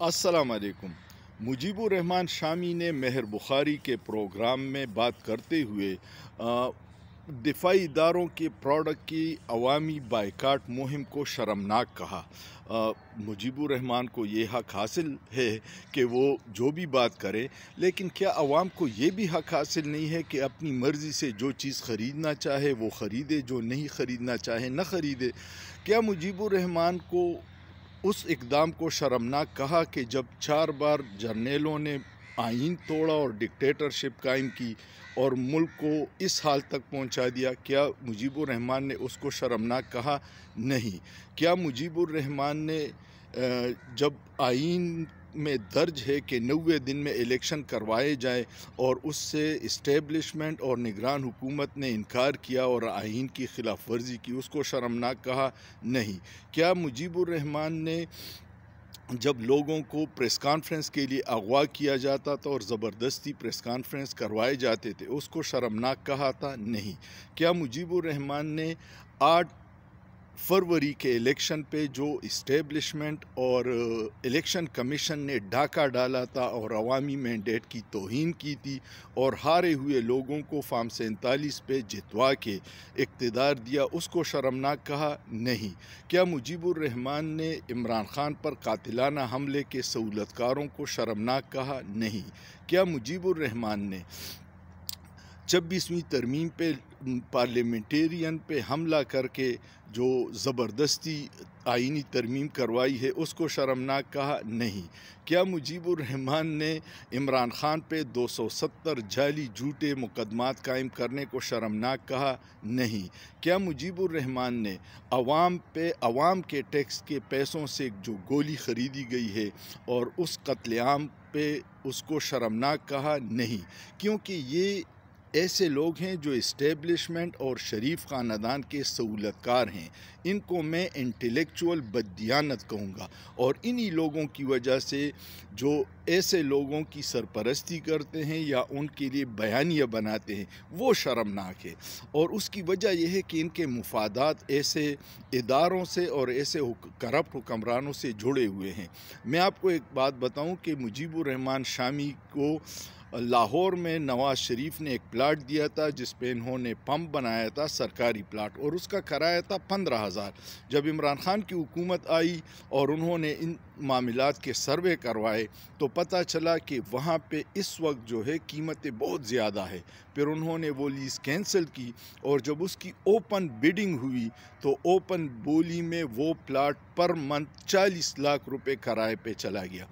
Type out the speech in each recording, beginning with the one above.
अस्सलाम वालेकुम। मुजीबुर रहमान शामी ने मेहर बुखारी के प्रोग्राम में बात करते हुए दिफाई इदारों के प्रोडक्ट की अवामी बाइकाट मुहिम को शर्मनाक कहा। मुजीबुर रहमान को ये हक हासिल है कि वो जो भी बात करे, लेकिन क्या अवाम को ये भी हक हासिल नहीं है कि अपनी मर्ज़ी से जो चीज़ ख़रीदना चाहे वो ख़रीदे, जो नहीं ख़रीदना चाहे न ख़रीदे? क्या मुजीबुर रहमान को उस इक़दाम को शर्मनाक कहा कि जब 4 बार जर्नलों ने आइन तोड़ा और डिक्टेटरशिप कायम की और मुल्क को इस हाल तक पहुंचा दिया? क्या मुजीबुर रहमान ने उसको शर्मनाक कहा? नहीं। क्या मुजीबुर रहमान ने जब आइन में दर्ज है कि 90 दिन में इलेक्शन करवाए जाएं और उससे इस्टेब्लिशमेंट और निगरान हुकूमत ने इनकार किया और आइन की खिलाफ वर्जी की, उसको शर्मनाक कहा? नहीं। क्या मुजीबुर रहमान ने जब लोगों को प्रेस कॉन्फ्रेंस के लिए अगवा किया जाता था और ज़बरदस्ती प्रेस कॉन्फ्रेंस करवाए जाते थे, उसको शर्मनाक कहा था? नहीं। क्या मुजीबुर रहमान ने 8 फरवरी के इलेक्शन पे जो इस्टेब्लिशमेंट और इलेक्शन कमीशन ने डाका डाला था और अवामी मैंडेट की तौहीन की थी और हारे हुए लोगों को फॉर्म 47 पे जितवा के इक़्तिदार दिया, उसको शर्मनाक कहा? नहीं। क्या मुजीबुर रहमान ने इमरान खान पर कातिलाना हमले के सहूलतकारों को शर्मनाक कहा? नहीं। क्या मुजीबुर रहमान ने 26वीं तरमीम पे पार्लियामेंटेरियन पे हमला करके जो ज़बरदस्ती आइनी तरमीम करवाई है, उसको शर्मनाक कहा? नहीं। क्या मुजीबुर रहमान ने इमरान खान पे 270 जाली झूठे मुकदमात कायम करने को शर्मनाक कहा? नहीं। क्या मुजीबुर रहमान ने अवाम के टैक्स के पैसों से जो गोली ख़रीदी गई है और उस कत्लेआम पे उसको शर्मनाक कहा? नहीं। क्योंकि ये ऐसे लोग हैं जो इस्टेब्लिशमेंट और शरीफ ख़ानदान के सहूलतकार हैं। इनको मैं इंटेलेक्चुअल बददियानत कहूँगा और इन्हीं लोगों की वजह से जो ऐसे लोगों की सरपरस्ती करते हैं या उनके लिए बयानिया बनाते हैं, वो शर्मनाक है। और उसकी वजह यह है कि इनके मुफादात ऐसे इदारों से और ऐसे करप्ट हुक्मरानों से जुड़े हुए हैं। मैं आपको एक बात बताऊं कि मुजीबुर रहमान शामी को लाहौर में नवाज़ शरीफ ने एक प्लाट दिया था जिस पे इन्होंने पंप बनाया था, सरकारी प्लाट, और उसका किराया था 15,000। जब इमरान खान की हुकूमत आई और उन्होंने इन मामलात के सर्वे करवाए तो पता चला कि वहाँ पे इस वक्त जो है कीमतें बहुत ज़्यादा है। फिर उन्होंने वो लीज़ कैंसिल की और जब उसकी ओपन बिडिंग हुई तो ओपन बोली में वो प्लाट पर मंथ 40 लाख रुपए किराए पे चला गया।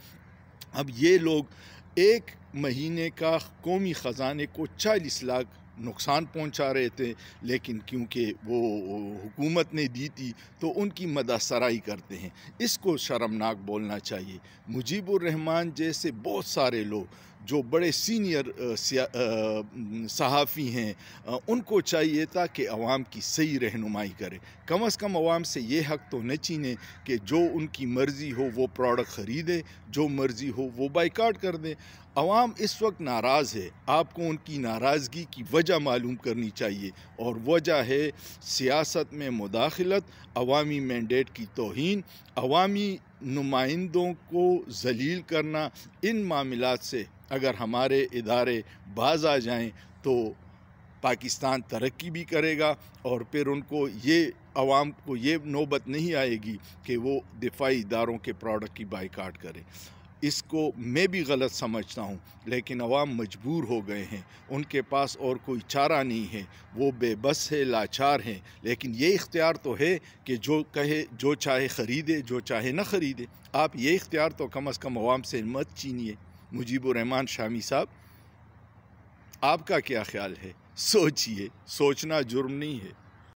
अब ये लोग एक महीने का कौमी ख़जाने को 40 लाख नुकसान पहुंचा रहे थे, लेकिन क्योंकि वो हुकूमत ने दी थी तो उनकी मददसराई करते हैं। इसको शर्मनाक बोलना चाहिए। मुजीबुर रहमान जैसे बहुत सारे लोग जो बड़े सीनियर सहाफ़ी हैं, उनको चाहिए था कि अवाम की सही रहनुमाई करें। कम से कम अवाम से ये हक़ तो न छीने कि जो उनकी मर्ज़ी हो वो प्रोडक्ट ख़रीदे, जो मर्ज़ी हो वो बाइकाट कर दें। अवाम इस वक्त नाराज़ है, आपको उनकी नाराज़गी की वजह मालूम करनी चाहिए और वजह है सियासत में मुदाखलत, अवामी मैंडेट की तौहीन, अवामी नुमाइंदों को ज़लील करना। इन मामलात से अगर हमारे इदारे बाज आ जाएं तो पाकिस्तान तरक्की भी करेगा और फिर उनको ये अवाम को ये नौबत नहीं आएगी कि वो दिफाई इदारों के प्रोडक्ट की बाइकाट करें। इसको मैं भी गलत समझता हूँ, लेकिन अवाम मजबूर हो गए हैं, उनके पास और कोई चारा नहीं है, वो बेबस है, लाचार हैं। लेकिन ये इख्तियार तो है कि जो कहे, जो चाहे ख़रीदे, जो चाहे न ख़रीदे। आप ये इख्तियार तो कम से कम अवाम से मत छीनिए। मुजीबुर रहमान शामी साहब, आपका क्या ख्याल है? सोचिए, सोचना जुर्म नहीं है।